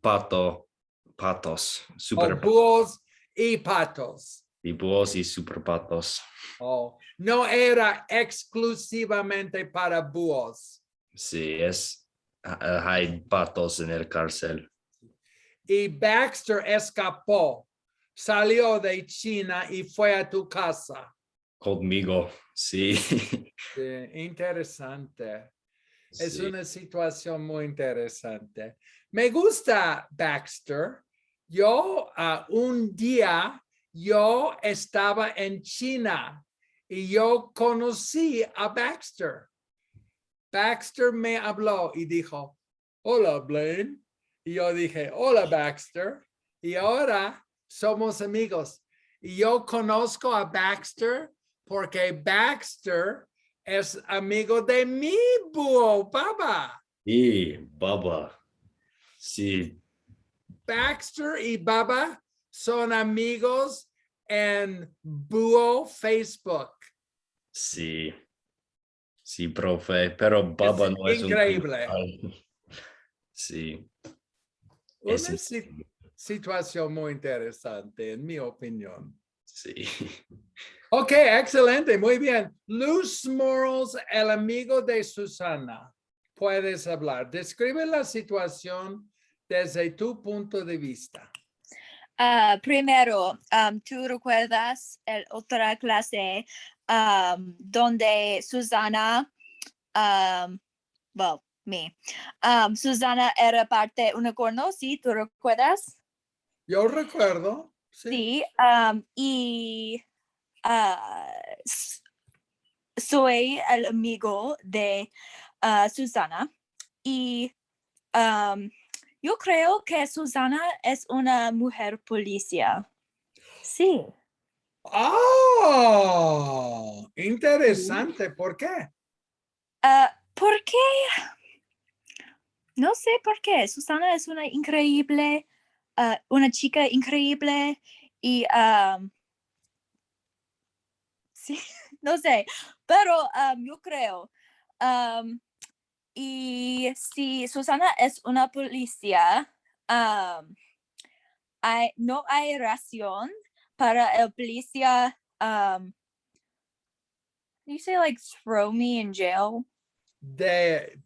patos, O super búhos y patos. y búhos y super patos. Oh, no era exclusivamente para búhos. Sí, hay patos en el cárcel. Y Baxter escapó, salió de China y fue a tu casa. Conmigo, sí. Sí, interesante. Es Sí. una situación muy interesante. Me gusta Baxter. Yo un día, yo estaba en China y yo conocí a Baxter. Baxter me habló y dijo, hola, Blaine. Y yo dije, hola, Baxter. Y ahora somos amigos. Y yo conozco a Baxter porque Baxter es amigo de mi búho, Baba. Y Baba, sí, Baxter y Baba son amigos en Búho Facebook. sí, sí, profe, pero Baba Es no es un increíble. criminal. Sí, Una es increíble. situación muy interesante, en mi opinión. Sí. Ok, excelente, muy bien. Lou Smorals, el amigo de Susana. Puedes hablar. Describe la situación desde tu punto de vista. Primero, ¿tú recuerdas el otra clase donde Susana, Susana era parte unicornio? ¿Sí? ¿Tú recuerdas? Yo recuerdo, sí. Sí, y soy el amigo de Susana y yo creo que Susana es una mujer policía. Sí. ¡Oh! Interesante. ¿Por qué? ¿Por qué? No sé por qué. Susana es una increíble, una chica increíble y sí, no sé, pero yo creo. Y si Susana es una policía, no hay razón para el policía, you say like throw me in jail? De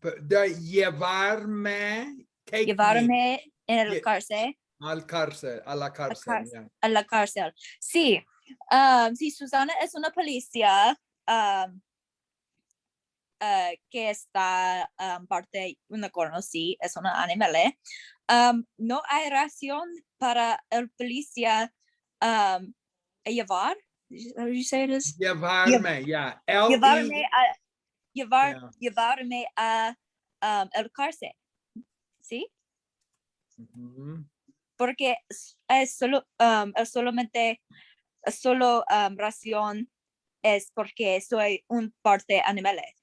llevarme, take me Llevarme en el Ye- cárcel. al cárcel, a la cárcel. Yeah. A la cárcel. Sí, si Susana es una policía que está parte unicornio, sí, es una animal. No hay razón para el policía llevar. How do you say it is? Llevarme, yeah. Llevarme a Yeah. llevarme a el cárcel. ¿Sí? Ujú. Porque es solo, es solamente, es solo razón es porque soy un parte animales.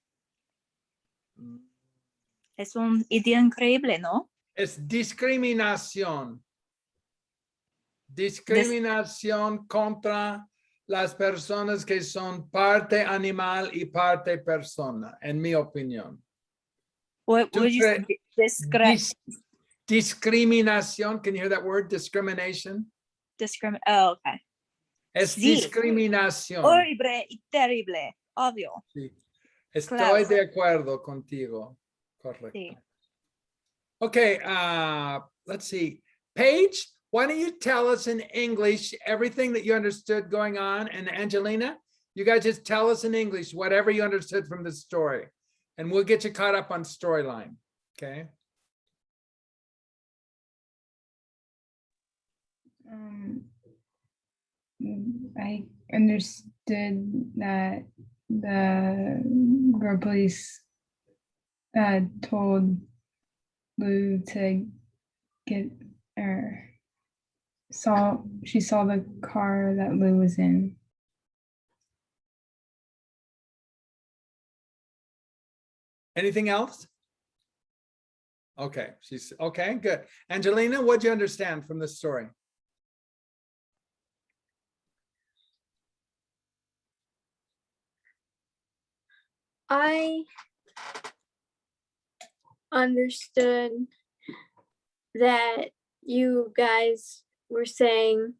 Es un idea increíble, ¿no? Es discriminación. Discriminación contra las personas que son parte animal y parte persona, en mi opinión. Would you Discriminación, can you hear that word? Discrimination. Oh, okay. Es Sí. discriminación. Horrible y terrible, obvio. Sí. Estoy Claro. de acuerdo contigo. Correcto. Sí. Okay, let's see. Paige, why don't you tell us in English everything that you understood going on? And Angelina, you guys just tell us in English whatever you understood from the story. And we'll get you caught up on storyline, okay? I understood that the girl police told Lou to get, or she saw the car that Lou was in. Anything else? Okay, she's okay, good. Angelina, what'd you understand from the story? I understood that you guys were saying,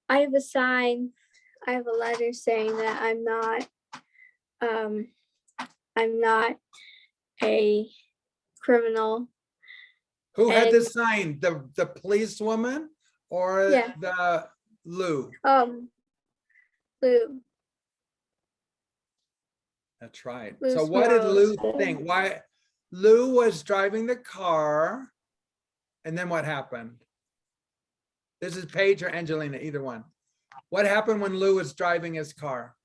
I have a sign, I have a letter saying that I'm not a criminal. Who had the And- sign? The policewoman or Yeah. the Lou? Lou. That's right. Lou So what did Lou Smorals. think? Why Lou was driving the car, and then what happened? This is Paige or Angelina, either one. What happened when Lou was driving his car?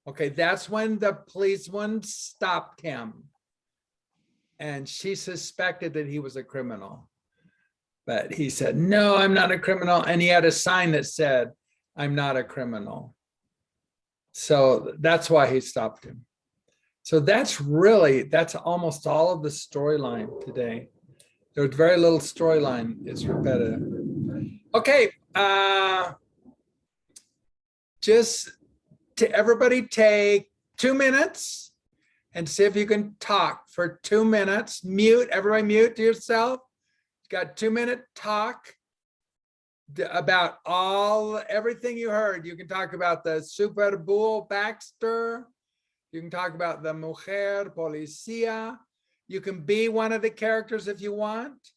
Okay, that's when the policeman stopped him. And she suspected that he was a criminal. But he said, no, I'm not a criminal. And he had a sign that said, I'm not a criminal. So that's why he stopped him. So that's almost all of the storyline today. There's very little storyline. It's repetitive. Okay. Just to everybody take 2 minutes and see if you can talk for 2 minutes. Mute, everybody mute to yourself. Got 2-minute talk about everything you heard. You can talk about the Super Bull Baxter. You can talk about the mujer, policía. You can be one of the characters if you want.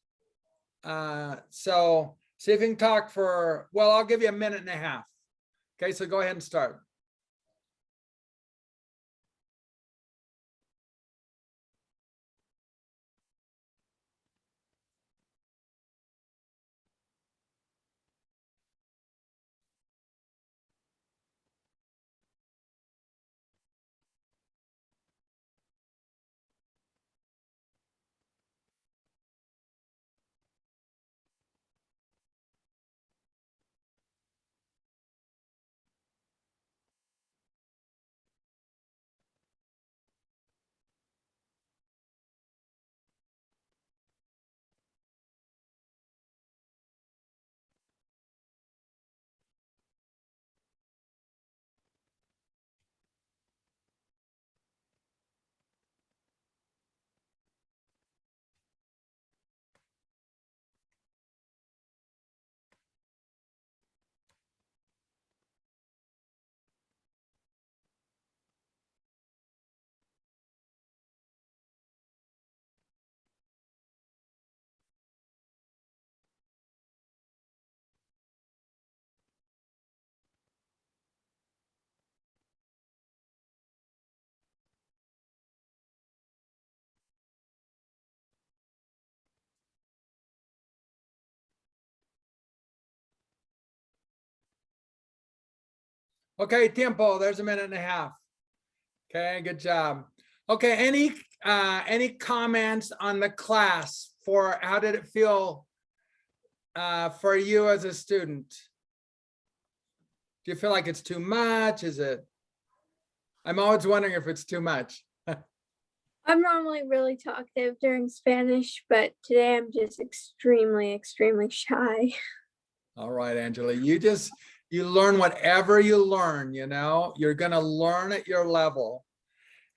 So see if you can talk for, well, I'll give you 1.5 minutes. Okay, so go ahead and start. Okay, tiempo, there's 1.5 minutes. Okay, good job. Okay, any comments on the class for how did it feel for you as a student? Do you feel like it's too much? Is it? I'm always wondering if it's too much. I'm normally really talkative during Spanish, but today I'm just extremely, extremely shy. All right, Angela, you learn whatever you learn, you know, you're gonna learn at your level.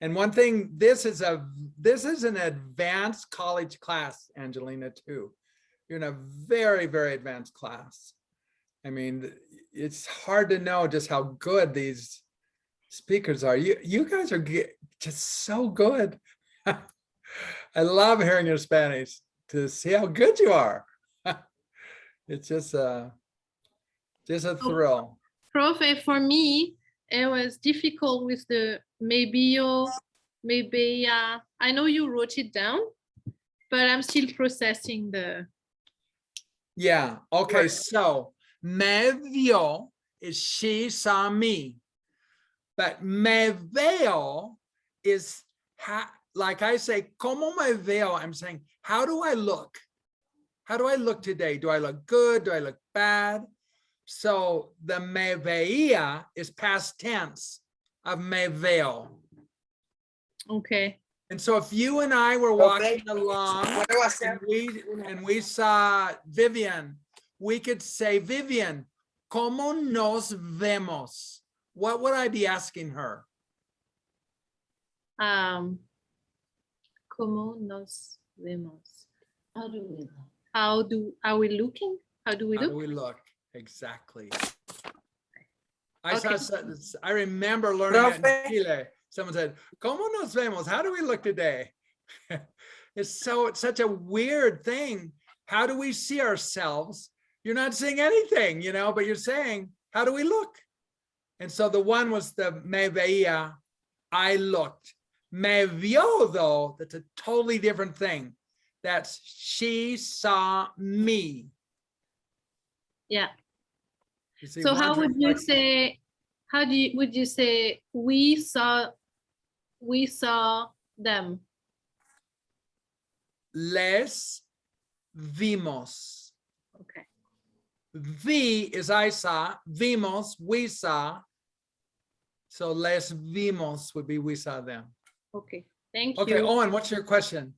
And one thing, this is an advanced college class, Angelina, too. You're in a very, very advanced class. I mean, it's hard to know just how good these speakers are. You guys are just so good. I love hearing your Spanish to see how good you are. It's just a thrill. Profe, for me, it was difficult with the maybe, maybe. I know you wrote it down, but I'm still processing the. Yeah. Okay. So me vio is she saw me, but me veo is like I say, como me veo. I'm saying, how do I look? How do I look today? Do I look good? Do I look bad? So the me veía is past tense of me veo. Okay. And so if you and I were walking along and we saw Vivian, we could say, Vivian, ¿cómo nos vemos? What would I be asking her? ¿Cómo nos vemos? How do we look? Are we looking? How do we How look? do we look? Exactly. Okay. I remember learning that in Chile. Someone said, ¿Cómo nos vemos? How do we look today? It's such a weird thing. How do we see ourselves? You're not seeing anything, you know, but you're saying, how do we look? And so the one was the me veía, I looked. Me vio, though, that's a totally different thing. That's she saw me. Yeah. You see, So how one's would you reflection. say? Would you say we saw them? Les vimos. Okay. Vi is I saw, vimos, we saw. So les vimos would be we saw them. Okay. Thank Okay, you. Owen, what's your question?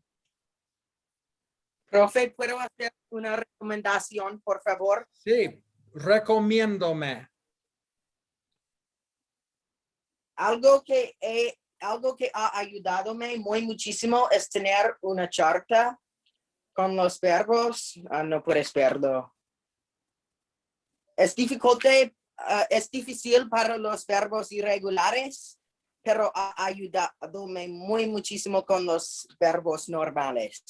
Profe, ¿puedo hacer una recomendación, por favor? Sí, recomiéndome. Algo que ha ayudadome muy muchísimo es tener una charta con los verbos. No puedes verlo. Es difícil para los verbos irregulares, pero ha ayudadome muy muchísimo con los verbos normales.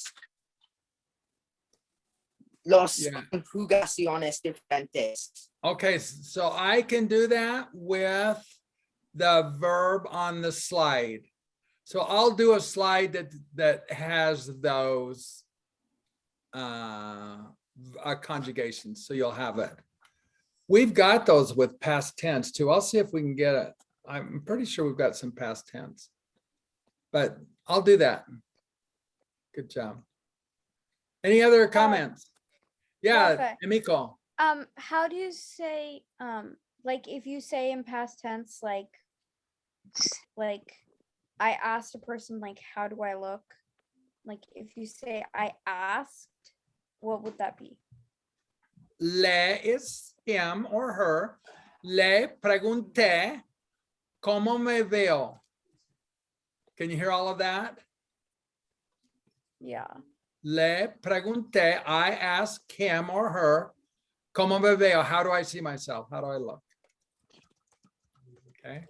Los conjugaciones diferentes. Okay, so I can do that with the verb on the slide. So I'll do a slide that has those conjugations, so you'll have it. We've got those with past tense too. I'll see if we can get it. I'm pretty sure we've got some past tense, but I'll do that. Good job. Any other comments? Yeah, Profe. Emiko. How do you say like if you say in past tense like I asked a person like how do I look? Like if you say I asked, what would that be? Le is him or her. Le pregunté cómo me veo. Can you hear all of that? Yeah. Le pregunté, I asked him or her, cómo me veo, how do I see myself? How do I look? Okay.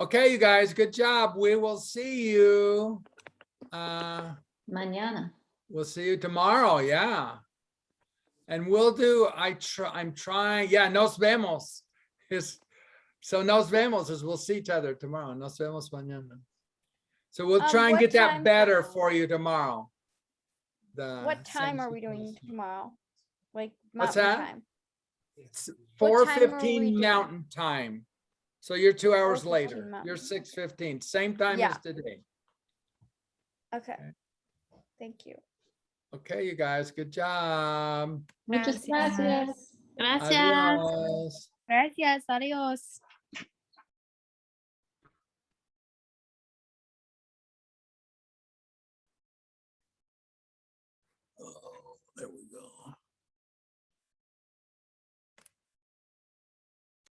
Okay, you guys, good job. We will see you. Mañana. We'll see you tomorrow, yeah. And we'll do, I'm trying, yeah, nos vemos. So nos vemos is we'll see each other tomorrow. Nos vemos mañana. So we'll try and What get that time better tomorrow? for you tomorrow. What time are we doing tomorrow? Like What's mountain that? time. It's What time are we 4:15 doing? Mountain Time. So you're 2 hours Okay, later. ma'am. You're 6:15, same time Yeah. as today. Okay. Same time Yeah. as today. Okay. Thank you. Okay, you guys, good job. Muchas Gracias. gracias. Gracias. Adios. Gracias, adiós.